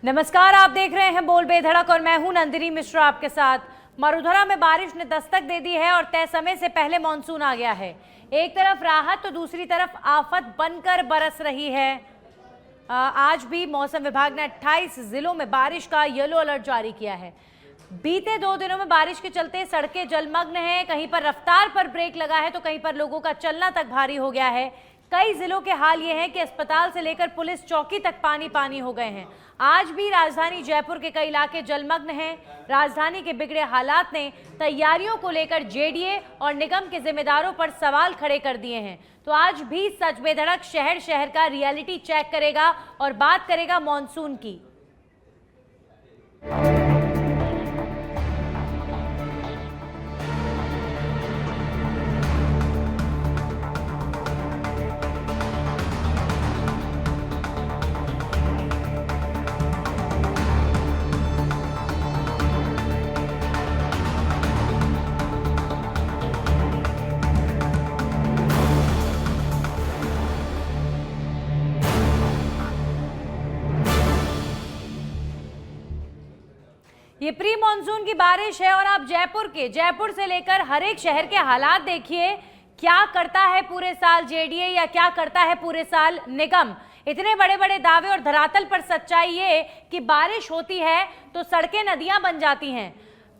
नमस्कार, आप देख रहे हैं बोल बेधड़क और मैं हूं नंदिनी मिश्रा आपके साथ। मरुधरा में बारिश ने दस्तक दे दी है और तय समय से पहले मानसून आ गया है। एक तरफ राहत तो दूसरी तरफ आफत बनकर बरस रही है। आज भी मौसम विभाग ने 28 जिलों में बारिश का येलो अलर्ट जारी किया है। बीते 2 दिनों में बारिश के चलते सड़कें जलमग्न हैं, कहीं पर रफ्तार पर ब्रेक लगा है तो कहीं पर लोगों का चलना तक भारी हो गया है। कई जिलों के हाल ये है कि अस्पताल से लेकर पुलिस चौकी तक पानी पानी हो गए हैं। आज भी राजधानी जयपुर के कई इलाके जलमग्न हैं। राजधानी के बिगड़े हालात ने तैयारियों को लेकर जेडीए और निगम के जिम्मेदारों पर सवाल खड़े कर दिए हैं। तो आज भी सच बेधड़क शहर शहर का रियलिटी चेक करेगा और बात करेगा मॉनसून की। ये प्री मॉनसून की बारिश है और आप जयपुर से लेकर हर एक शहर के हालात देखिए। क्या करता है पूरे साल जेडीए या क्या करता है पूरे साल निगम। इतने बड़े बड़े दावे और धरातल पर सच्चाई ये कि बारिश होती है तो सड़कें नदियां बन जाती हैं।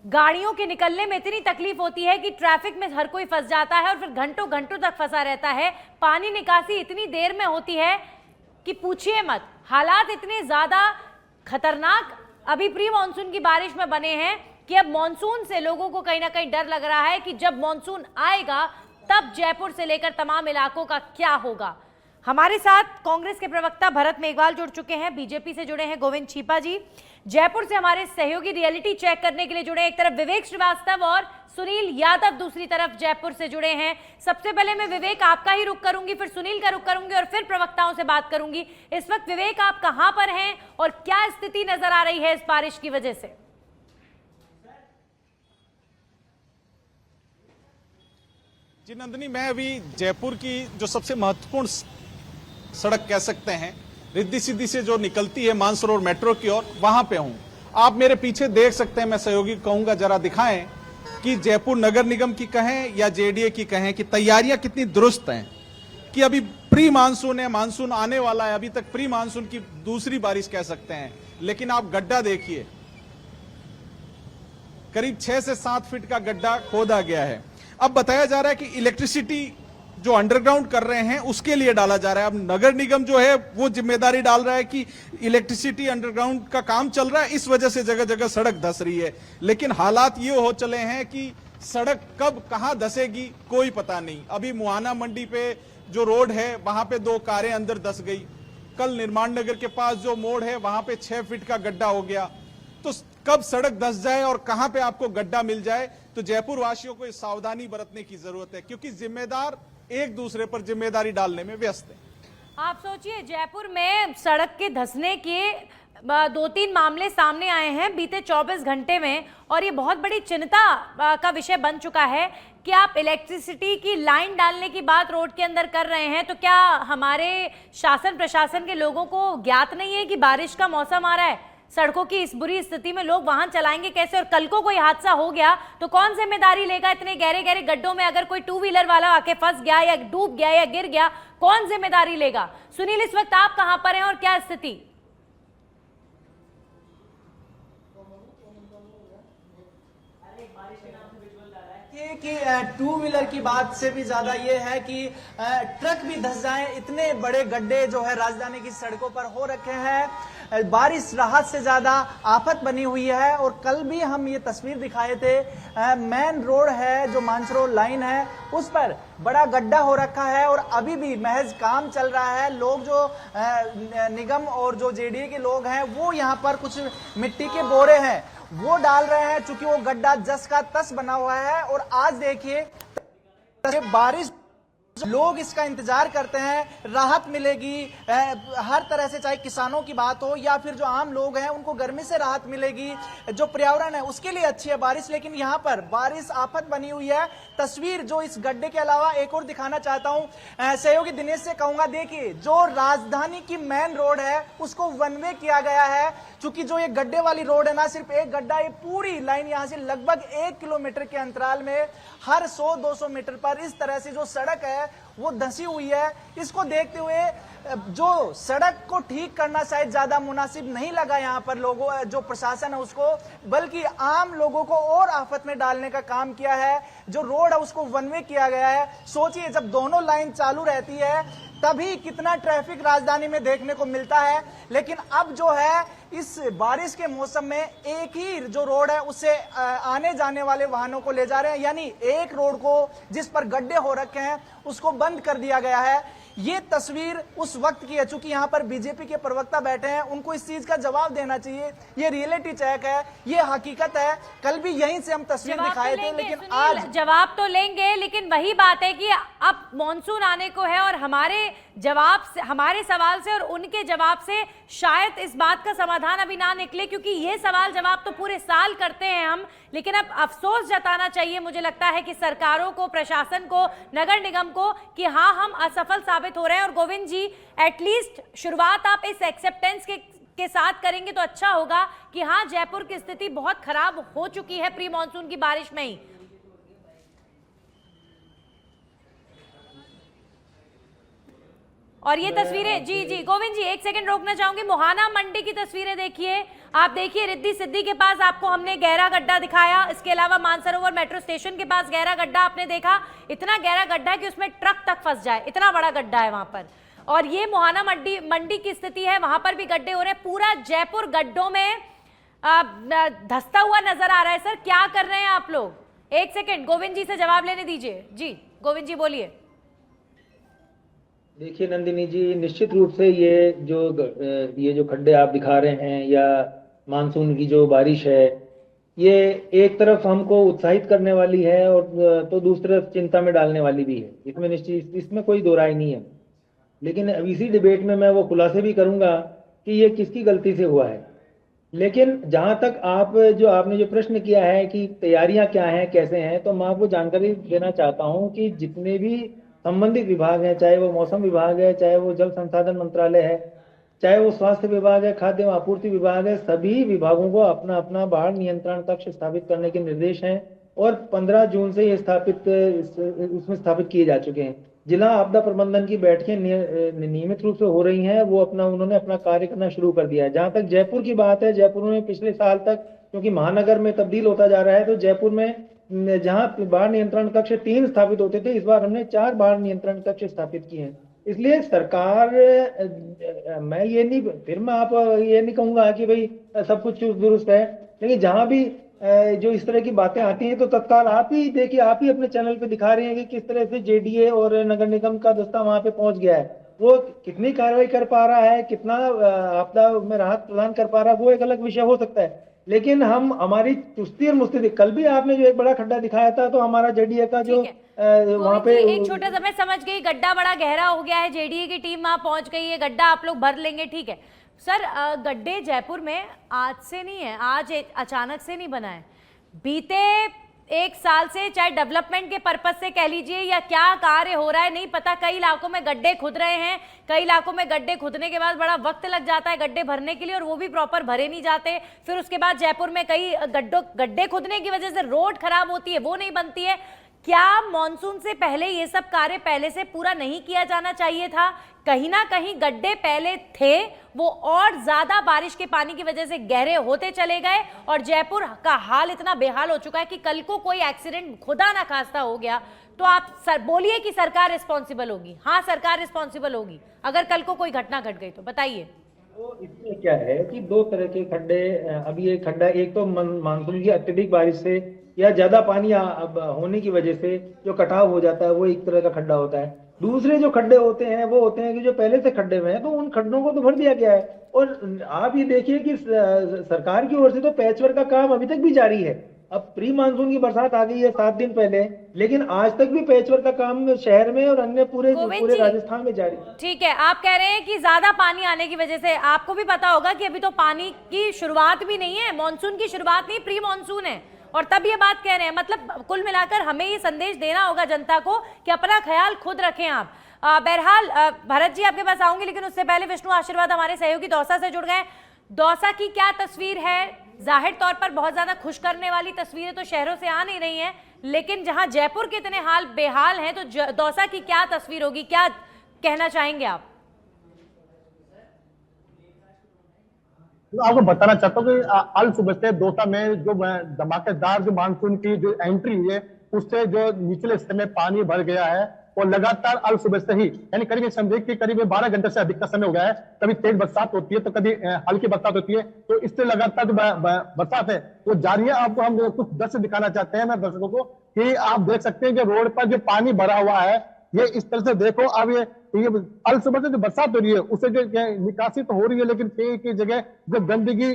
गाड़ियों के निकलने में इतनी तकलीफ होती है कि ट्रैफिक में हर कोई फंस जाता है और फिर घंटों घंटों तक फंसा रहता है। पानी निकासी इतनी देर में होती है कि पूछिए मत। हालात इतने ज्यादा खतरनाक अभी प्री मॉनसून की बारिश में बने हैं कि अब मॉनसून से लोगों को कहीं ना कहीं डर लग रहा है कि जब मॉनसून आएगा तब जयपुर से लेकर तमाम इलाकों का क्या होगा। हमारे साथ कांग्रेस के प्रवक्ता भरत मेघवाल जुड़ चुके हैं, बीजेपी से जुड़े हैं गोविंद छिपा जी, जयपुर से हमारे सहयोगी रियलिटी चेक करने के लिए जुड़े, एक तरफ विवेक श्रीवास्तव और सुनील यादव दूसरी तरफ जयपुर से जुड़े हैं। सबसे पहले मैं विवेक आपका ही रुख करूंगी, फिर सुनील का रुख करूंगी और फिर प्रवक्ताओं से बात करूंगी। इस वक्त विवेक आप कहां पर हैं और क्या स्थिति नजर आ रही है इस बारिश की वजह से? जी नंदिनी, मैं अभी जयपुर की जो सबसे महत्वपूर्ण सड़क कह सकते हैं, रिद्धि सिद्धि से जो निकलती है मानसरोवर मेट्रो की ओर, वहां पे हूं। आप मेरे पीछे देख सकते हैं, मैं सहयोगी कहूंगा जरा दिखाएं कि जयपुर नगर निगम की कहें या जेडीए की कहें कि तैयारियां कितनी दुरुस्त हैं कि अभी प्री मानसून है, मानसून आने वाला है। अभी तक प्री मानसून की दूसरी बारिश कह सकते हैं, लेकिन आप गड्ढा देखिए, करीब 6 से 7 फीट का गड्ढा खोदा गया है। अब बताया जा रहा है कि इलेक्ट्रिसिटी जो अंडरग्राउंड कर रहे हैं उसके लिए डाला जा रहा है। अब नगर निगम जो है वो जिम्मेदारी डाल रहा है कि इलेक्ट्रिसिटी अंडरग्राउंड का काम चल रहा है, इस वजह से जगह जगह सड़क धंस रही है। लेकिन हालात ये हो चले हैं कि सड़क कब कहां धंसेगी कोई पता नहीं। अभी मुहाना मंडी पे जो रोड है वहां पे 2 कारें अंदर धंस गई। कल निर्माण नगर के पास जो मोड़ है वहां पे 6 फीट का गड्ढा हो गया। तो कब सड़क धंस जाए और कहां पे आपको गड्ढा मिल जाए, तो जयपुर वासियों को सावधानी बरतने की जरूरत है, क्योंकि जिम्मेदार एक दूसरे पर जिम्मेदारी डालने में व्यस्त है। आप सोचिए, जयपुर में सड़क के धंसने के 2-3 मामले सामने आए हैं बीते 24 घंटे में और ये बहुत बड़ी चिंता का विषय बन चुका है कि आप इलेक्ट्रिसिटी की लाइन डालने की बात रोड के अंदर कर रहे हैं। तो क्या हमारे शासन प्रशासन के लोगों को ज्ञात नहीं है कि बारिश का मौसम आ रहा है? सड़कों की इस बुरी स्थिति में लोग वाहन चलाएंगे कैसे? और कल को कोई हादसा हो गया तो कौन जिम्मेदारी लेगा? इतने गहरे गहरे गड्ढों में अगर कोई 2 व्हीलर वाला आके फंस गया या डूब गया या गिर गया, कौन जिम्मेदारी लेगा? सुनील, इस वक्त आप कहां पर हैं और क्या स्थिति? कि 2 व्हीलर की बात से भी ज्यादा ये है कि ट्रक भी धंस जाए, इतने बड़े गड्ढे जो है राजधानी की सड़कों पर हो रखे हैं। बारिश राहत से ज्यादा आफत बनी हुई है। और कल भी हम ये तस्वीर दिखाए थे, मेन रोड है जो मानसरोवर लाइन है उस पर बड़ा गड्ढा हो रखा है और अभी भी महज काम चल रहा है। लोग जो निगम और जो जेडीए के लोग हैं वो यहाँ पर कुछ मिट्टी के बोरे हैं वो डाल रहे हैं, चूंकि वो गड्ढा जस का तस बना हुआ है। और आज देखिए बारिश, लोग इसका इंतजार करते हैं, राहत मिलेगी हर तरह से, चाहे किसानों की बात हो या फिर जो आम लोग हैं उनको गर्मी से राहत मिलेगी, जो पर्यावरण है उसके लिए अच्छी है बारिश। लेकिन यहाँ पर बारिश आफत बनी हुई है। तस्वीर जो इस गड्ढे के अलावा एक और दिखाना चाहता हूँ, सहयोगी दिनेश से कहूंगा, देखिए जो राजधानी की मेन रोड है उसको वन वे किया गया है। क्योंकि जो ये गड्ढे वाली रोड है ना, सिर्फ एक गड्ढा, ये पूरी लाइन यहाँ से लगभग 1 किलोमीटर के अंतराल में हर 100-200 मीटर पर इस तरह से जो सड़क है वो धंसी हुई है। इसको देखते हुए जो सड़क को ठीक करना शायद ज्यादा मुनासिब नहीं लगा यहाँ पर लोगों, जो प्रशासन है उसको, बल्कि आम लोगों को और आफत में डालने का काम किया है। जो रोड है उसको वन वे किया गया है। सोचिए जब दोनों लाइन चालू रहती है तभी कितना ट्रैफिक राजधानी में देखने को मिलता है, लेकिन अब जो है इस बारिश के मौसम में एक ही जो रोड है उससे आने जाने वाले वाहनों को ले जा रहे हैं, यानी एक रोड को जिस पर गड्ढे हो रखे हैं उसको बंद कर दिया गया है। ये तस्वीर उस वक्त की है, चूंकि यहाँ पर बीजेपी के प्रवक्ता बैठे हैं, उनको इस चीज का जवाब देना चाहिए। ये रियलिटी चेक है, ये हकीकत है। कल भी यहीं से हम तस्वीर दिखाए थे, लेकिन आज जवाब तो लेंगे, लेकिन वही बात है कि अब मॉनसून आने को है और हमारे सवाल से और उनके जवाब से शायद इस बात का समाधान अभी ना निकले, क्योंकि ये सवाल जवाब तो पूरे साल करते हैं हम। लेकिन अब अफसोस जताना चाहिए मुझे लगता है कि सरकारों को, प्रशासन को, नगर निगम को, कि हाँ हम असफल साबित हो रहे हैं। और गोविंद जी, एटलीस्ट शुरुआत आप इस एक्सेप्टेंस के साथ करेंगे तो अच्छा होगा कि हाँ जयपुर की स्थिति बहुत खराब हो चुकी है प्री मॉनसून की बारिश में ही। और ये तस्वीरें, जी गोविंद जी एक सेकंड रोकना चाहूंगी, मोहाना मंडी की तस्वीरें देखिए। आप देखिए रिद्धि सिद्धि के पास आपको हमने गहरा गड्ढा दिखाया, इसके अलावा मानसरोवर मेट्रो स्टेशन के पास गहरा गड्ढा आपने देखा। इतना गहरा गड्ढा है कि उसमें ट्रक तक फंस जाए, इतना बड़ा गड्ढा है वहां पर। और ये मोहाना मंडी की स्थिति है, वहां पर भी गड्ढे हो रहे हैं। पूरा जयपुर गड्ढों में धंसता हुआ नजर आ रहा है। सर क्या कर रहे हैं आप लोग? एक सेकेंड गोविंद जी से जवाब लेने दीजिए। जी गोविंद जी बोलिए। देखिए नंदिनी जी, निश्चित रूप से ये जो खड्डे आप दिखा रहे हैं या मानसून की जो बारिश है, ये एक तरफ हमको उत्साहित करने वाली है और तो दूसरी तरफ चिंता में डालने वाली भी है। इसमें कोई दो राय नहीं है। लेकिन अब इसी डिबेट में मैं वो खुलासे भी करूंगा कि ये किसकी गलती से हुआ है। लेकिन जहां तक आपने जो प्रश्न किया है कि तैयारियां क्या हैं, कैसे हैं, तो मैं आपको जानकारी देना चाहता हूं कि जितने भी संबंधित विभाग हैं, चाहे वो मौसम विभाग है, चाहे वो जल संसाधन मंत्रालय है, चाहे वो स्वास्थ्य विभाग है, खाद्य एवं आपूर्ति विभाग है, सभी विभागों को अपना अपना बाढ़ नियंत्रण कक्ष स्थापित करने के निर्देश हैं और 15 जून से ये उसमें स्थापित किए जा चुके हैं। जिला आपदा प्रबंधन की बैठकें नियमित रूप से हो रही हैं, उन्होंने अपना कार्य करना शुरू कर दिया है। जहां तक जयपुर की बात है, जयपुर में पिछले साल तक, क्योंकि महानगर में तब्दील होता जा रहा है, तो जयपुर में जहां बाढ़ नियंत्रण कक्ष 3 स्थापित होते थे, इस बार हमने 4 बाढ़ नियंत्रण कक्ष स्थापित किए हैं। इसलिए सरकार, मैं ये नहीं कहूंगा कि भाई सब कुछ दुरुस्त है, लेकिन जहां भी जो इस तरह की बातें आती हैं तो तत्काल आप ही देखिए, आप ही अपने चैनल पे दिखा रहे हैं कि किस तरह से जेडीए और नगर निगम का दस्ता वहां पे पहुंच गया है। वो कितनी कार्रवाई कर पा रहा है, कितना आपदा में राहत प्रदान कर पा रहा है, वो एक अलग विषय हो सकता है। लेकिन हमारी चुस्ती और मुस्तैदी, कल भी आपने जो एक बड़ा खड्डा दिखाया था, तो हमारा जेडीए का जो वहां पे एक छोटा सा, मैं समझ गई, गड्ढा बड़ा गहरा हो गया है, जेडीए की टीम वहां पहुंच गई है, गड्ढा आप लोग भर लेंगे, ठीक है। सर गड्ढे जयपुर में आज से नहीं है, आज अचानक से नहीं बना है, बीते 1 साल से, चाहे डेवलपमेंट के पर्पज से कह लीजिए या क्या कार्य हो रहा है नहीं पता, कई इलाकों में गड्ढे खुद रहे हैं, कई इलाकों में गड्ढे खुदने के बाद बड़ा वक्त लग जाता है गड्ढे भरने के लिए, और वो भी प्रॉपर भरे नहीं जाते। फिर उसके बाद जयपुर में कई गड्ढे खुदने की वजह से रोड खराब होती है, वो नहीं बनती है। क्या मॉनसून से पहले ये सब कार्य पहले से पूरा नहीं किया जाना चाहिए था? कहीं ना कहीं गड्ढे पहले थे, वो और ज्यादा बारिश के पानी की वजह से गहरे होते चले गए और जयपुर का हाल इतना बेहाल हो चुका है कि कल को कोई एक्सीडेंट खुदा ना खास्ता हो गया तो आप बोलिए कि सरकार रिस्पॉन्सिबल होगी? हाँ सरकार रिस्पॉन्सिबल होगी अगर कल को कोई घटना घट गई तो बताइए। तो इसमें क्या है कि 2 तरह के खड्डे, अभी ये खड्डा एक तो मानसून की अत्यधिक बारिश से या ज्यादा पानी होने की वजह से जो कटाव हो जाता है, वो एक तरह का खड्डा होता है। दूसरे जो खड्डे होते हैं वो होते हैं कि जो पहले से खड्डे हुए हैं, तो उन खड्डों को तो भर दिया गया है। और आप ये देखिए कि सरकार की ओर से तो पैचवर्क का काम अभी तक भी जारी है। अब प्री मानसून की बरसात आ गई है 7 दिन पहले, लेकिन आज तक भी पैचवर्क का काम शहर में और अन्य पूरे राजस्थान में जारी है। ठीक है, आप कह रहे हैं कि ज्यादा पानी आने की वजह से, आपको भी पता होगा कि अभी तो पानी की शुरुआत भी नहीं है, मानसून की शुरुआत नहीं, प्री मानसून है, और तब ये बात कह रहे हैं। मतलब कुल मिलाकर हमें ये संदेश देना होगा जनता को कि अपना ख्याल खुद रखें आप। बहरहाल भरत जी आपके पास आऊंगी, लेकिन उससे पहले विष्णु आशीर्वाद हमारे सहयोगी दौसा से जुड़ गए। दौसा की क्या तस्वीर है? जाहिर तौर पर बहुत ज्यादा खुश करने वाली तस्वीरें तो शहरों से आ नहीं रही हैं, लेकिन जहां जयपुर के इतने हाल बेहाल हैं, तो दौसा की क्या तस्वीर होगी, क्या कहना चाहेंगे आप? तो आपको बताना चाहता हूँ कि अल सुबह से दौसा में जो धमाकेदार जो मानसून की जो एंट्री हुई है, उससे जो निचले हिस्से में पानी भर गया है और लगातार अल सुबह से ही, यानी करीब समझे कि करीब 12 घंटे से अधिक का समय हो गया है। कभी तेज बरसात होती है तो कभी हल्की बरसात होती है, तो इससे लगातार जो बरसात है वो जारी है। आपको हम कुछ दृश्य दिखाना चाहते हैं मैं दर्शकों को, कि आप देख सकते हैं कि रोड पर जो पानी भरा हुआ है, ये इस तरह से देखो। अब ये अल सुबह से जो बरसात हो रही है उससे जो निकासी तो हो रही है, लेकिन कई जगह जो गंदगी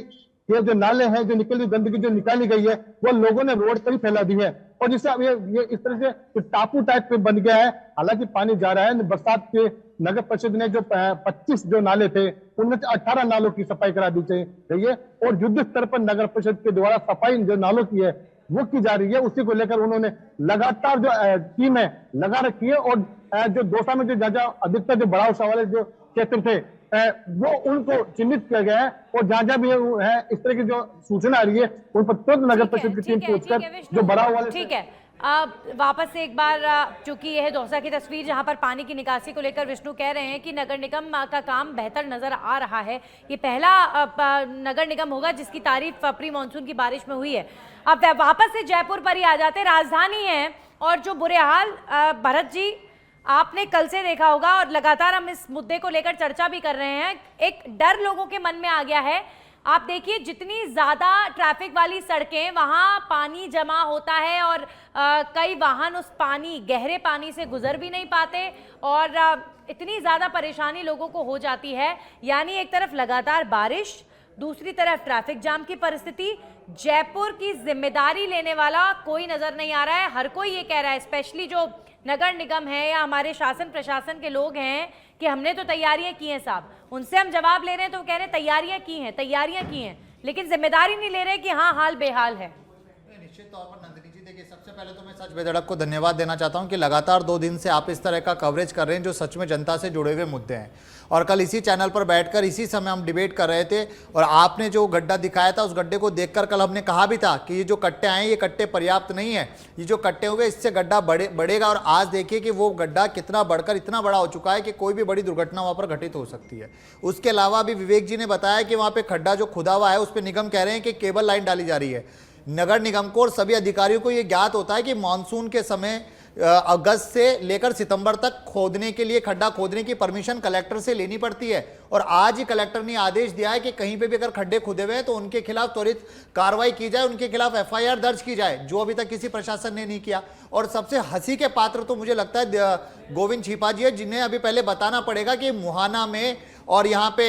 के जो नाले हैं, जो निकली गंदगी जो निकाली गई है, वो लोगों ने रोड पर ही फैला दी है, और जिससे अब ये इस तरह से टापू टाइप पे बन गया है। हालांकि पानी जा रहा है। बरसात के नगर परिषद ने जो 25 जो नाले थे उनमें से 18 नालों की सफाई करा दी गई है, और युद्ध स्तर पर नगर परिषद के द्वारा सफाई जो नालों की है वो की जा रही है। उसी को लेकर उन्होंने लगातार जो टीम है लगा रखी है, और जो दौसा में जो जहाँ अधिकतर जो बढ़ाव वाले जो क्षेत्र थे वो उनको चिन्हित किया गया है, और जहाँ भी है इस तरह की जो सूचना आ रही है उन पर तुरंत नगर परिषद की टीम पहुंचकर जो बढ़ाव वाले। ठीक है, वापस से एक बार, चूंकि यह दौसा की तस्वीर जहां पर पानी की निकासी को लेकर विष्णु कह रहे हैं कि नगर निगम का काम बेहतर नजर आ रहा है। ये पहला नगर निगम होगा जिसकी तारीफ प्री मानसून की बारिश में हुई है। अब वापस से जयपुर पर ही आ जाते हैं, राजधानी है और जो बुरे हाल, भरत जी आपने कल से देखा होगा और लगातार हम इस मुद्दे को लेकर चर्चा भी कर रहे हैं, एक डर लोगों के मन में आ गया है। आप देखिए जितनी ज्यादा ट्रैफिक वाली सड़कें, वहां पानी जमा होता है और कई वाहन उस पानी, गहरे पानी से गुजर भी नहीं पाते, और इतनी ज्यादा परेशानी लोगों को हो जाती है। यानी एक तरफ लगातार बारिश, दूसरी तरफ ट्रैफिक जाम की परिस्थिति। जयपुर की जिम्मेदारी लेने वाला कोई नजर नहीं आ रहा है। हर कोई ये कह रहा है, स्पेशली जो नगर निगम है या हमारे शासन प्रशासन के लोग हैं, कि हमने तो तैयारियां की हैं साहब। उनसे हम जवाब ले रहे हैं तो कह रहे हैं तैयारियां की हैं, लेकिन जिम्मेदारी नहीं ले रहे कि हाँ हाल बेहाल है। निश्चित तौर पर नंदिनी जी, देखिए सबसे पहले तो मैं सच बेधड़क को धन्यवाद देना चाहता हूं कि लगातार 2 दिन से आप इस तरह का कवरेज कर रहे हैं जो सच में जनता से जुड़े हुए मुद्दे हैं। और कल इसी चैनल पर बैठकर इसी समय हम डिबेट कर रहे थे, और आपने जो गड्ढा दिखाया था उस गड्ढे को देखकर कल हमने कहा भी था कि ये जो कट्टे आए ये कट्टे पर्याप्त नहीं है, ये जो कट्टे हुए इससे गड्ढा बढ़ेगा। और आज देखिए कि वो गड्ढा कितना बढ़कर इतना बड़ा हो चुका है कि कोई भी बड़ी दुर्घटना वहां पर घटित हो सकती है। उसके अलावा भी विवेक जी ने बताया कि वहां पे खड्डा जो खुदा हुआ है उस पर निगम कह रहे हैं कि केबल लाइन डाली जा रही है। नगर निगम को और सभी अधिकारियों को यह ज्ञात होता है कि मानसून के समय अगस्त से लेकर सितंबर तक खोदने के लिए, खड्डा खोदने की परमिशन कलेक्टर से लेनी पड़ती है। और आज ही कलेक्टर ने आदेश दिया है कि कहीं पे भी अगर खड्डे खुदे हुए हैं तो उनके खिलाफ त्वरित कार्रवाई की जाए, उनके खिलाफ FIR दर्ज की जाए, जो अभी तक किसी प्रशासन ने नहीं किया। और सबसे हंसी के पात्र तो मुझे लगता है गोविंद छिपा जी है, जिन्हें अभी पहले बताना पड़ेगा कि मुहाना में और यहाँ पे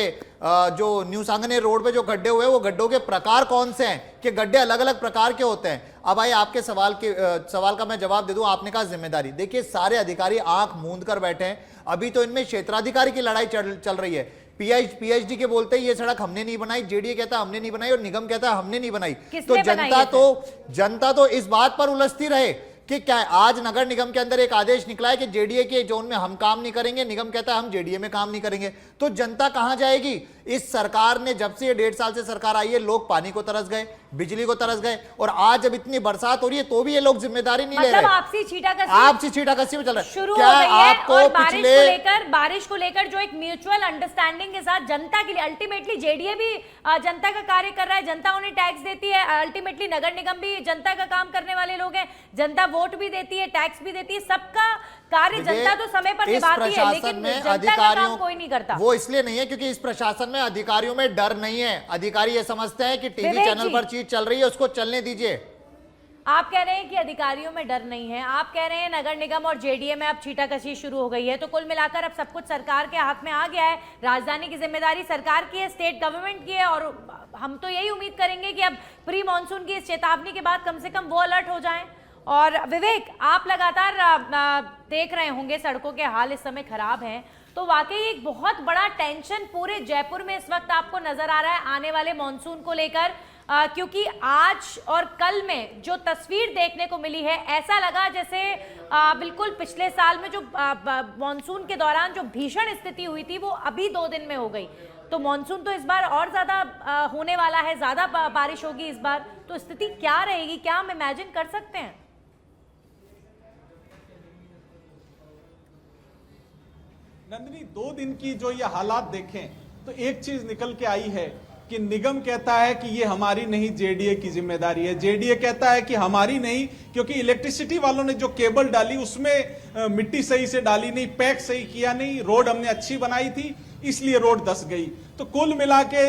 जो न्यू सांगने रोड पे जो गड्ढे हुए वो गड्ढों के प्रकार कौन से हैं, कि गड्ढे अलग अलग प्रकार के होते हैं। अब आइए आपके सवाल का मैं जवाब दे दूं। आपने कहा जिम्मेदारी, देखिए सारे अधिकारी आंख मूंद कर बैठे हैं। अभी तो इनमें क्षेत्राधिकारी की लड़ाई चल रही है। PhD के बोलते हैं ये सड़क हमने नहीं बनाई, JDA कहता है हमने नहीं बनाई, और निगम कहता है हमने नहीं बनाई। तो जनता तो इस बात पर उलझती रहे कि क्या आज नगर निगम के अंदर एक आदेश निकला है कि JDA के जोन में हम काम नहीं करेंगे, निगम कहता है हम JDA में काम नहीं करेंगे, तो जनता कहां जाएगी? इस सरकार ने, जब से ये 1.5 साल से सरकार आई है, लोग पानी को तरस गए, बिजली को तरस गए, और आज जब इतनी बरसात हो रही है तो भी ये लोग जिम्मेदारी नहीं ले रहे। आपसी छीटाकसी में चल रहा है। शुरू क्या हो गई है, आपको और बारिश को लेकर जो एक म्यूचुअल अंडरस्टैंडिंग के साथ जनता के लिए, अल्टीमेटली JDA भी जनता का कार्य कर रहा है, जनता उन्हें टैक्स देती है, अल्टीमेटली नगर निगम भी जनता का काम करने वाले लोग हैं, जनता वोट भी देती है, टैक्स भी देती है, सबका कार्य जनता तो समय पर निभाती है, लेकिन जनता का काम कोई नहीं करता। वो इसलिए नहीं है क्योंकि इस प्रशासन में अधिकारियों में डर नहीं है। अधिकारी ये समझते हैं कि टीवी चैनल पर चीज चल रही है, उसको चलने दीजिए। आप कह रहे हैं कि अधिकारियों में डर नहीं है, आप कह रहे हैं नगर निगम और JDA में अब छीटाकशी शुरू हो गई है, तो कुल मिलाकर अब सब कुछ सरकार के हाथ में आ गया है। राजधानी की जिम्मेदारी सरकार की है, स्टेट गवर्नमेंट की है, और हम तो यही उम्मीद करेंगे कि अब प्री मानसून की इस चेतावनी के बाद कम से कम वो अलर्ट हो जाएं। और विवेक, आप लगातार देख रहे होंगे सड़कों के हाल इस समय खराब हैं, तो वाकई एक बहुत बड़ा टेंशन पूरे जयपुर में इस वक्त आपको नजर आ रहा है आने वाले मॉनसून को लेकर, क्योंकि आज और कल में जो तस्वीर देखने को मिली है, ऐसा लगा जैसे बिल्कुल पिछले साल में जो मॉनसून के दौरान जो भीषण स्थिति हुई थी वो अभी 2 दिन में हो गई। तो मॉनसून तो इस बार और ज्यादा होने वाला है, ज्यादा बारिश होगी इस बार, तो स्थिति क्या रहेगी, क्या हम इमेजिन कर सकते हैं? नंदिनी, 2 दिन की जो ये हालात देखें तो एक चीज निकल के आई है कि निगम कहता है कि ये हमारी नहीं, जेडीए की जिम्मेदारी है। जेडीए कहता है कि हमारी नहीं, क्योंकि इलेक्ट्रिसिटी वालों ने जो केबल डाली उसमें मिट्टी सही से डाली नहीं, पैक सही किया नहीं, रोड हमने अच्छी बनाई थी इसलिए रोड धंस गई। तो कुल मिला के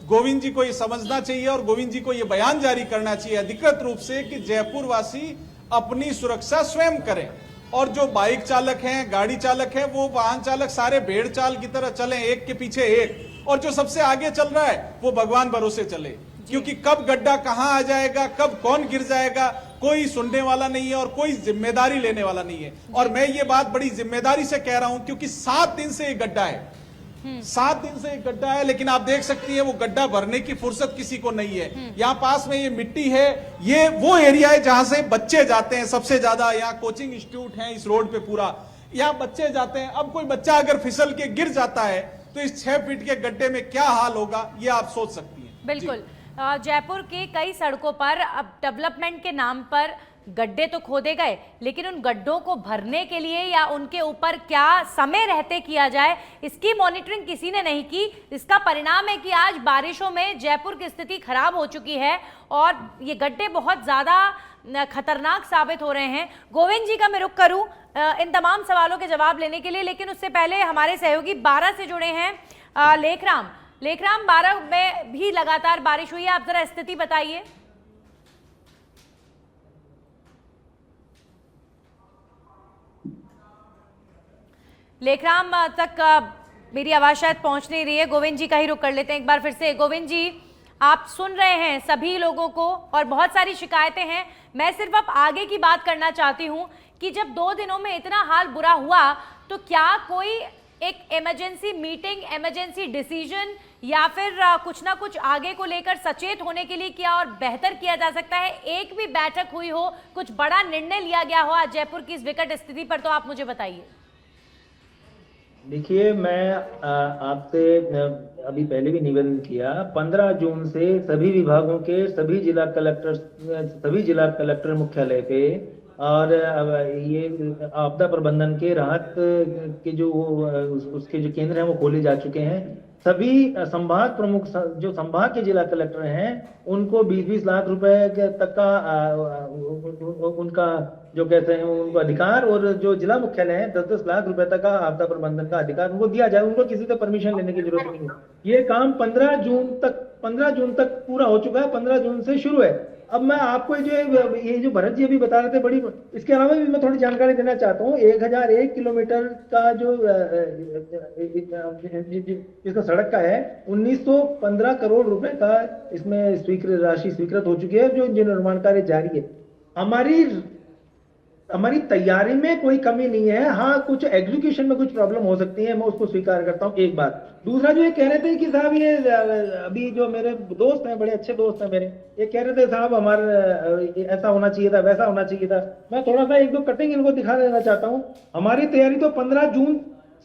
गोविंद जी को ये समझना चाहिए और गोविंद जी को ये बयान जारी करना चाहिए अधिकृत रूप से कि जयपुर वासी अपनी सुरक्षा स्वयं करें, और जो बाइक चालक हैं, गाड़ी चालक हैं, वो वाहन चालक सारे भेड़ चाल की तरह चलें, एक के पीछे एक, और जो सबसे आगे चल रहा है वो भगवान भरोसे चले, क्योंकि कब गड्ढा कहां आ जाएगा, कब कौन गिर जाएगा, कोई सुनने वाला नहीं है और कोई जिम्मेदारी लेने वाला नहीं है। और मैं ये बात बड़ी जिम्मेदारी से कह रहा हूं क्योंकि 7 दिन से ये गड्ढा है, 7 दिन से एक गड्ढा है, लेकिन आप देख सकती है वो गड्ढा भरने की फुर्सत किसी को नहीं है। यहाँ पास में ये मिट्टी है, ये वो एरिया है जहां से बच्चे जाते हैं सबसे ज्यादा, यहाँ कोचिंग इंस्टीट्यूट है इस रोड पे पूरा, यहाँ बच्चे जाते हैं। अब कोई बच्चा अगर फिसल के गिर जाता है तो इस 6 फीट के गड्ढे में क्या हाल होगा ये आप सोच सकती हैं। बिल्कुल। जयपुर के कई सड़कों पर अब डेवलपमेंट के नाम पर गड्ढे तो खोदे गए, लेकिन उन गड्ढों को भरने के लिए या उनके ऊपर क्या समय रहते किया जाए, इसकी मॉनिटरिंग किसी ने नहीं की। इसका परिणाम है कि आज बारिशों में जयपुर की स्थिति खराब हो चुकी है और ये गड्ढे बहुत ज़्यादा खतरनाक साबित हो रहे हैं। गोविंद जी का मैं रुख करूं इन तमाम सवालों के जवाब लेने के लिए, लेकिन उससे पहले हमारे सहयोगी 12 से जुड़े हैं। लेखराम 12 में भी लगातार बारिश हुई है, आप जरा स्थिति बताइए। लेखराम तक मेरी आवाज शायद पहुंच नहीं रही है, गोविंद जी का ही रुख कर लेते हैं एक बार फिर से। गोविंद जी, आप सुन रहे हैं सभी लोगों को और बहुत सारी शिकायतें हैं। मैं सिर्फ अब आगे की बात करना चाहती हूं कि जब 2 दिनों में इतना हाल बुरा हुआ तो क्या कोई एक इमरजेंसी मीटिंग, इमरजेंसी डिसीजन या फिर कुछ ना कुछ आगे को लेकर सचेत होने के लिए किया और बेहतर किया जा सकता है? एक भी बैठक हुई हो, कुछ बड़ा निर्णय लिया गया हो आज जयपुर की इस विकट स्थिति पर, तो आप मुझे बताइए। देखिए, मैं आपसे अभी पहले भी निवेदन किया, 15 जून से सभी विभागों के सभी जिला कलेक्टर मुख्यालय पे और ये आपदा प्रबंधन के राहत के जो उसके जो केंद्र हैं वो खोले जा चुके हैं। सभी संभाग प्रमुख जो संभाग के जिला कलेक्टर हैं उनको 20-20 लाख रुपए तक का उनका जो कहते हैं उनको अधिकार, और जो जिला मुख्यालय है 10-10 लाख रुपए तक का आपदा प्रबंधन का अधिकार उनको दिया जाए। उनको किसी से परमिशन लेने की जरूरत नहीं है। ये काम 15 जून तक पूरा हो चुका है, 15 जून से शुरू है। अब मैं आपको ये जो भरत जी अभी बता रहे थे बड़ी, इसके अलावा भी मैं थोड़ी जानकारी देना चाहता हूँ। 1001 किलोमीटर का जो इसका सड़क का है 1915 करोड़ रुपए का इसमें राशि स्वीकृत हो चुकी है, जो निर्माण कार्य जारी है। हमारी तैयारी में कोई कमी नहीं है। हाँ, कुछ एग्जीक्यूशन में कुछ प्रॉब्लम हो सकती है, मैं उसको स्वीकार करता हूँ, एक बात। दूसरा जो ये कह रहे थे कि साहब ये अभी जो मेरे दोस्त हैं, बड़े अच्छे दोस्त हैं मेरे, ये कह रहे थे साहब हमारे ऐसा होना चाहिए था, वैसा होना चाहिए था। मैं थोड़ा सा 1-2 कटिंग इनको दिखा देना चाहता हूँ। हमारी तैयारी तो 15 जून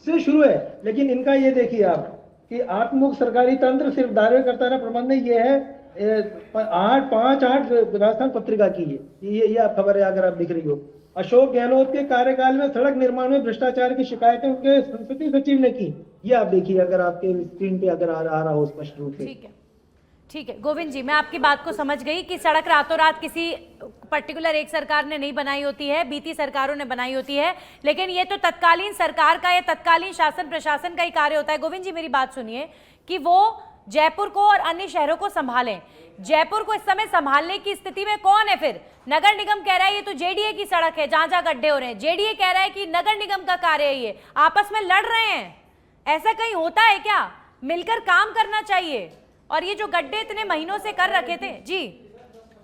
से शुरू है, लेकिन इनका ये देखिए आप कि आत्ममुक्त सरकारी तंत्र सिर्फ दावे करता है, प्रबंध ये है 5-8 राजस्थान पत्रिका की ये आप खबर है अगर आप दिख रही हो। अशोक गहलोत के कार्यकाल में सड़क निर्माण में भ्रष्टाचार की शिकायतें उनके संसदीय सचिव ने की। ये आप देखिए अगर आपके स्क्रीन पे अगर आ रहा हो स्पष्ट रूप से। ठीक है गोविंद जी, मैं आपकी बात को समझ गई कि सड़क रातों रात किसी पर्टिकुलर एक सरकार ने नहीं बनाई होती है, बीती सरकारों ने बनाई होती है, लेकिन ये तो तत्कालीन सरकार का या तत्कालीन शासन प्रशासन का ही कार्य होता है। गोविंद जी, मेरी बात सुनिए कि वो जयपुर को और अन्य शहरों को संभालें। जयपुर को इस समय संभालने की स्थिति में कौन है फिर? नगर निगम कह रहा है ये तो जेडीए की सड़क है, जहां जहां गड्ढे हो रहे हैं। जेडीए कह रहा है कि नगर निगम का कार्य है, ये आपस में लड़ रहे हैं। ऐसा कहीं होता है क्या? मिलकर काम करना चाहिए। और ये जो गड्ढे इतने महीनों से कर रखे थे,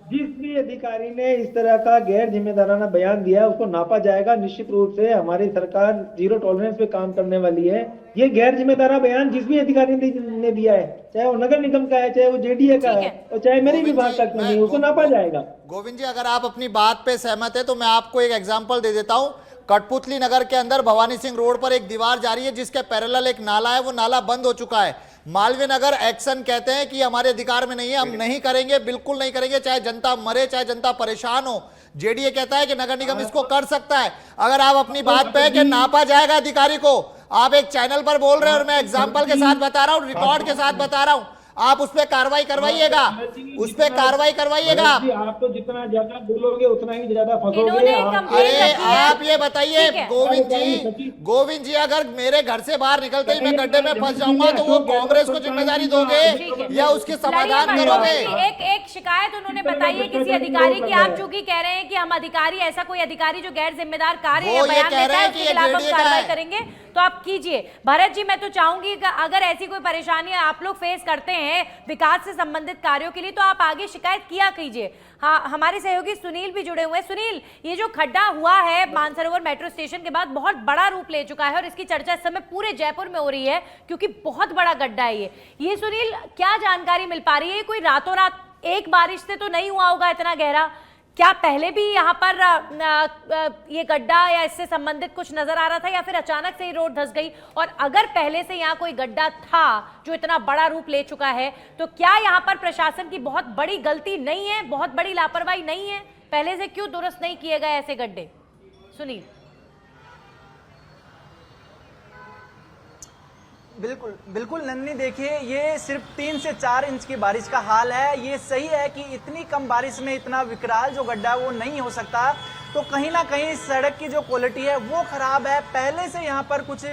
जिस भी अधिकारी ने इस तरह का गैर जिम्मेदाराना बयान दिया उसको नापा जाएगा। निश्चित रूप से हमारी सरकार जीरो टॉलरेंस पे काम करने वाली है। ये गैर जिम्मेदारा बयान जिस भी अधिकारी ने दिया है, चाहे वो नगर निगम का है, चाहे वो जेडीए का है, और चाहे मेरे विभाग का क्यों नहीं, उसको नापा जाएगा। गोविंद जी, अगर आप अपनी बात पे सहमत है तो मैं आपको एक एग्जाम्पल दे देता हूँ। कठपुतली नगर के अंदर भवानी सिंह रोड पर एक दीवार जा रही है जिसके पैरेलल एक नाला है, वो नाला बंद हो चुका है। मालवीय नगर एक्शन कहते हैं कि हमारे अधिकार में नहीं है, हम नहीं करेंगे, बिल्कुल नहीं करेंगे, चाहे जनता मरे, चाहे जनता परेशान हो। जेडीए कहता है कि नगर निगम इसको कर सकता है। अगर आप अपनी बात पे कि नापा जाएगा अधिकारी को, आप एक चैनल पर बोल रहे हैं और मैं एग्जाम्पल के साथ बता रहा हूं, रिकॉर्ड के साथ बता रहा हूं, आप उस पर कार्रवाई करवाइएगा, उस पर कार्रवाई करवाइएगा। आप तो जितना ज्यादा बोलोगे उतना ही ज्यादा इन्होंने अरे आप ये बताइए गोविंद जी, अगर मेरे घर से बाहर निकलते ही मैं गड्ढे में फंस जाऊंगा तो वो कांग्रेस को जिम्मेदारी दोगे या उसके समाधान करोगे? एक शिकायत उन्होंने बताई है किसी अधिकारी की। आप चूंकि कह रहे हैं कि हम अधिकारी, ऐसा कोई अधिकारी जो गैर जिम्मेदार कार्य या बयान देता है उसके खिलाफ हम कार्रवाई करेंगे, तो आप कीजिए। भरत जी, मैं तो चाहूंगी कि अगर ऐसी कोई परेशानी आप लोग फेस करते हैं विकास से संबंधित कार्यों के लिए, तो आप आगे शिकायत किया कीजिए। हाँ, हमारे सहयोगी सुनील भी जुड़े हुए हैं। सुनील, ये जो खड्डा हुआ है मानसरोवर मेट्रो स्टेशन के बाद बहुत बड़ा रूप ले चुका है और इसकी चर्चा इस समय पूरे जयपुर में हो रही है क्योंकि बहुत बड़ा गड्ढा है ये सुनील, क्या जानकारी मिल पा रही है? कोई रातों रात एक बारिश से तो नहीं हुआ होगा इतना गहरा? क्या पहले भी यहाँ पर ये गड्ढा या इससे संबंधित कुछ नजर आ रहा था या फिर अचानक से ही रोड धंस गई? और अगर पहले से यहाँ कोई गड्ढा था जो इतना बड़ा रूप ले चुका है, तो क्या यहाँ पर प्रशासन की बहुत बड़ी गलती नहीं है, बहुत बड़ी लापरवाही नहीं है? पहले से क्यों दुरुस्त नहीं किए गए ऐसे गड्ढे? सुनील। बिल्कुल बिल्कुल नन्नी, देखिए ये सिर्फ 3 से 4 इंच की बारिश का हाल है। ये सही है कि इतनी कम बारिश में इतना विकराल जो गड्ढा है वो नहीं हो सकता, तो कहीं ना कहीं सड़क की जो क्वालिटी है वो खराब है। पहले से यहाँ पर कुछ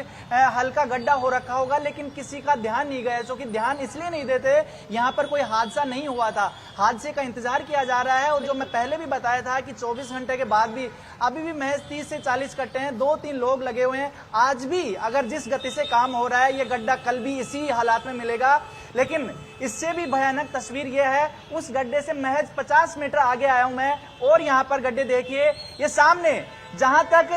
हल्का गड्ढा हो रखा होगा लेकिन किसी का ध्यान नहीं गया, क्योंकि ध्यान इसलिए नहीं देते, यहाँ पर कोई हादसा नहीं हुआ था, हादसे का इंतजार किया जा रहा है। और जो मैं पहले भी बताया था कि 24 घंटे के बाद भी अभी भी महज 30 से 40 कट्टे हैं, 2-3 लोग लगे हुए हैं। आज भी अगर जिस गति से काम हो रहा है ये गड्ढा कल भी इसी हालात में मिलेगा। लेकिन इससे भी भयानक तस्वीर यह है, उस गड्ढे से महज 50 मीटर आगे आया हूं मैं और यहाँ पर गड्ढे देखिए, ये सामने जहां तक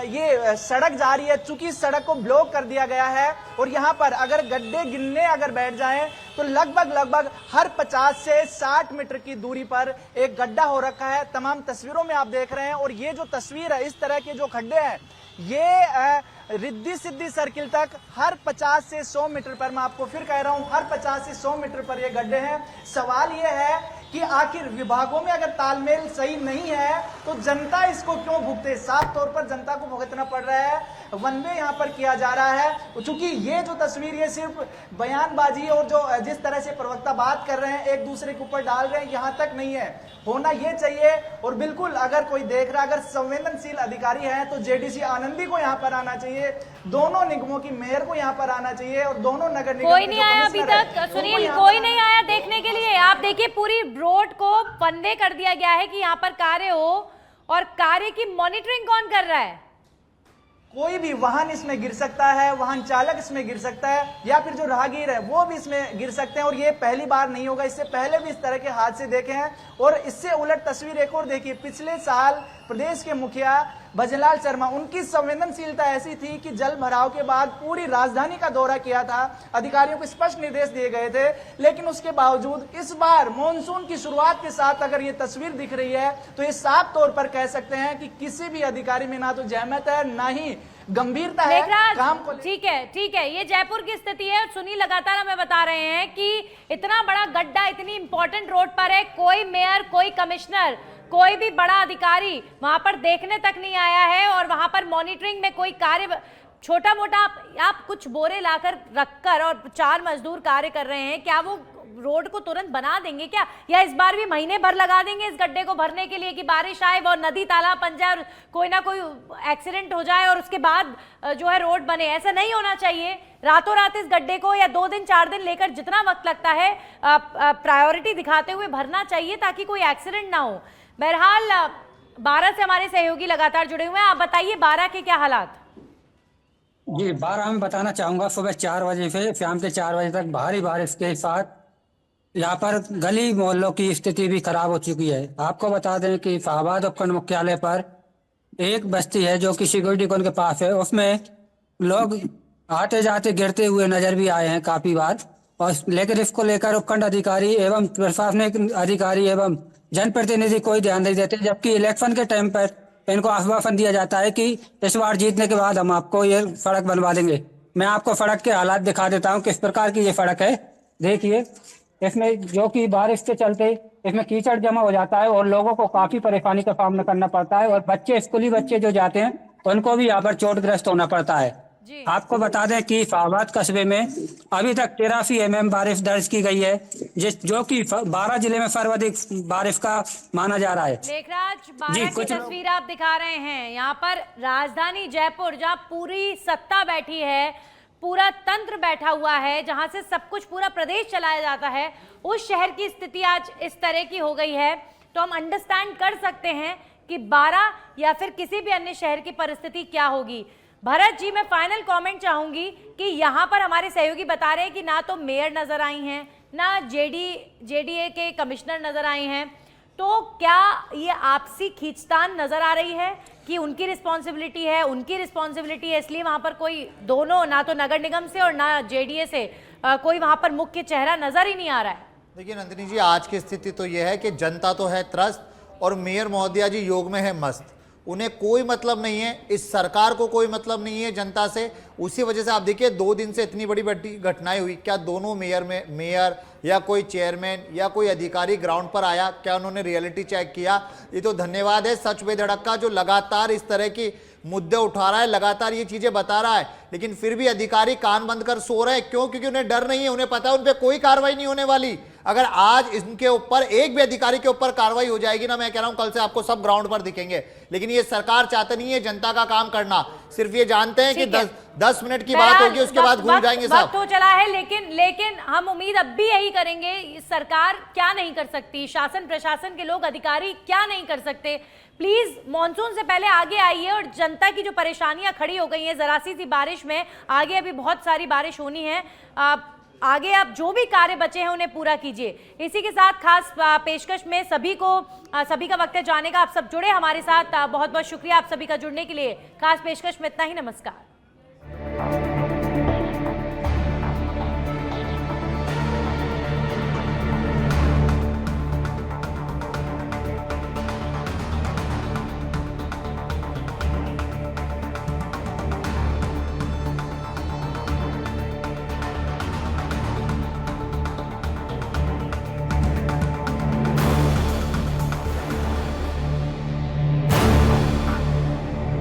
ये सड़क जा रही है, चूंकि सड़क को ब्लॉक कर दिया गया है और यहाँ पर अगर गड्ढे गिनने अगर बैठ जाएं तो लगभग हर 50 से 60 मीटर की दूरी पर एक गड्ढा हो रखा है। तमाम तस्वीरों में आप देख रहे हैं। और ये जो तस्वीर है, इस तरह के जो खड्डे हैं, ये रिद्धि सिद्धि सर्किल तक हर 50 से 100 मीटर पर, मैं आपको फिर कह रहा हूं, हर 50 से 100 मीटर पर ये गड्ढे हैं। सवाल ये है कि आखिर विभागों में अगर तालमेल सही नहीं है तो जनता इसको क्यों भुगते? साफ तौर पर जनता को भुगतना पड़ रहा है, वन वे यहाँ पर किया जा रहा है। चूंकि ये जो तस्वीर ये सिर्फ बयानबाजी और जो जिस तरह से प्रवक्ता बात कर रहे हैं, एक दूसरे के ऊपर डाल रहे हैं, यहाँ तक नहीं है, होना ये चाहिए। और बिल्कुल अगर कोई देख रहा, अगर संवेदनशील अधिकारी है तो जेडीसी आनंदी को यहाँ पर आना चाहिए, दोनों निगमों की मेयर को यहाँ पर आना चाहिए और दोनों नगर निगम कोई नहीं आया अभी तक। सुनील, कोई नहीं आया देखने के लिए। आप देखिए पूरी रोड को वन वे कर दिया गया है कि यहाँ पर कार्य हो, और कार्य की मॉनिटरिंग कौन कर रहा है? कोई भी वाहन इसमें गिर सकता है, वाहन चालक इसमें गिर सकता है, या फिर जो राहगीर है वो भी इसमें गिर सकते हैं। और ये पहली बार नहीं होगा, इससे पहले भी इस तरह के हादसे देखे हैं। और इससे उलट तस्वीर एक और देखिए, पिछले साल प्रदेश के मुखिया भजनलाल शर्मा, उनकी संवेदनशीलता ऐसी थी कि जल भराव के बाद पूरी राजधानी का दौरा किया था, अधिकारियों को स्पष्ट निर्देश दिए गए थे, लेकिन उसके बावजूद इस बार मानसून की शुरुआत के साथ अगर ये तस्वीर दिख रही है तो ये साफ तौर पर कह सकते हैं कि किसी भी अधिकारी में ना तो जहमत है ना ही गंभीरता है काम को। ठीक है, ये जयपुर की स्थिति है। सुनील लगातार हमें बता रहे हैं कि इतना बड़ा गड्ढा इतनी इंपॉर्टेंट रोड पर है, कोई मेयर, कोई कमिश्नर, कोई भी बड़ा अधिकारी वहां पर देखने तक नहीं आया है और वहां पर मॉनिटरिंग में कोई कार्य, छोटा मोटा आप कुछ बोरे लाकर रखकर और 4 मजदूर कार्य कर रहे हैं, क्या वो रोड को तुरंत बना देंगे क्या? या इस बार भी महीने भर लगा देंगे इस गड्ढे को भरने के लिए कि बारिश आए, वो नदी तालाब बन जाए और कोई ना कोई एक्सीडेंट हो जाए और उसके बाद जो है रोड बने? ऐसा नहीं होना चाहिए। रातों रात इस गड्ढे को या 2 दिन 4 दिन लेकर जितना वक्त लगता है प्रायोरिटी दिखाते हुए भरना चाहिए ताकि कोई एक्सीडेंट ना हो। बहरहाल 12 से हमारे सहयोगी लगातार जुड़े हुए हैं। आप बताइए 12 के क्या हालात? जी 12 में बताना चाहूँगा, सुबह 4 बजे से शाम के 4 बजे तक भारी बारिश के साथ यहाँ पर गली मोहल्लों की स्थिति भी खराब हो चुकी है। आपको बता दें कि फहाबाद उपखंड मुख्यालय पर एक बस्ती है जो कि सिक्योरिटी कॉन के पास है, उसमें लोग आते जाते गिरते हुए नजर भी आए हैं काफी बार। और लेकिन इसको लेकर उपखंड अधिकारी एवं प्रशासनिक अधिकारी एवं जनप्रतिनिधि कोई ध्यान नहीं देते, जबकि इलेक्शन के टाइम पर इनको आश्वासन दिया जाता है कि इस बार जीतने के बाद हम आपको ये सड़क बनवा देंगे, मैं आपको सड़क के हालात दिखा देता हूँ किस प्रकार की ये सड़क है। देखिए, इसमें जो कि बारिश के चलते इसमें कीचड़ जमा हो जाता है और लोगों को काफी परेशानी का सामना करना पड़ता है, और बच्चे, स्कूली बच्चे जो जाते हैं उनको भी यहाँ पर चोटग्रस्त होना पड़ता है। जी। आपको बता दें कि फहाबाद कस्बे में अभी तक 83 mm बारिश दर्ज की गई है, जो कि 12 जिले में सर्वाधिक बारिश का माना जा रहा है। लेखराज, 12 जी, की कुछ लोग- तस्वीर आप दिखा रहे हैं। यहाँ पर राजधानी जयपुर, जहाँ पूरी सत्ता बैठी है, पूरा तंत्र बैठा हुआ है, जहां से सब कुछ पूरा प्रदेश चलाया जाता है, उस शहर की स्थिति आज इस तरह की हो गई है। तो हम अंडरस्टैंड कर सकते हैं कि 12 या फिर किसी भी अन्य शहर की परिस्थिति क्या होगी। भरत जी, मैं फाइनल कमेंट चाहूंगी कि यहाँ पर हमारे सहयोगी बता रहे हैं कि ना तो मेयर नजर आई हैं, ना जेडीए के कमिश्नर नजर आए हैं। तो क्या ये आपसी खींचतान नजर आ रही है कि उनकी रिस्पॉन्सिबिलिटी है, इसलिए वहां पर कोई दोनों, ना तो नगर निगम से और ना जेडीए से कोई वहां पर मुख्य चेहरा नजर ही नहीं आ रहा है? देखिए नंदिनी जी, आज की स्थिति तो यह है कि जनता तो है त्रस्त और मेयर महोदया जी योग में है मस्त। उन्हें कोई मतलब नहीं है, इस सरकार को कोई मतलब नहीं है जनता से। उसी वजह से आप देखिए 2 दिन से इतनी बड़ी बड़ी घटनाएं हुई। क्या दोनों मेयर या कोई चेयरमैन या कोई अधिकारी ग्राउंड पर आया? क्या उन्होंने रियलिटी चेक किया? ये तो धन्यवाद है सच बेधड़क का, जो लगातार इस तरह की मुद्दे उठा रहा है, लगातार ये चीजें बता रहा है, लेकिन फिर भी अधिकारी कान बंद कर सो रहे हैं। क्यों? क्योंकि उन्हें डर नहीं है, उन्हें पता है उन पर कोई कार्रवाई नहीं होने वाली। अगर आज इनके ऊपर एक भी अधिकारी के ऊपर कार्रवाई हो जाएगी ना, मैं कह रहा हूं कल से आपको सब ग्राउंड पर दिखेंगे। लेकिन ये सरकार चाहती नहीं है जनता का काम करना, सिर्फ ये जानते हैं कि 10 मिनट की बात होगी, उसके बाद घूम जाएंगे सब। वक्त हो चला है, लेकिन हम उम्मीद अब भी यही करेंगे, सरकार क्या नहीं कर सकती, शासन प्रशासन के लोग, अधिकारी क्या नहीं कर सकते। प्लीज मॉनसून से पहले आगे आइए और जनता की जो परेशानियां खड़ी हो गई हैं जरा सी बारिश में, आगे अभी बहुत सारी बारिश होनी है, आगे आप जो भी कार्य बचे हैं उन्हें पूरा कीजिए। इसी के साथ खास पेशकश में सभी का वक्त है जाने का। आप सब जुड़े हमारे साथ, बहुत बहुत शुक्रिया आप सभी का जुड़ने के लिए। खास पेशकश में इतना ही, नमस्कार।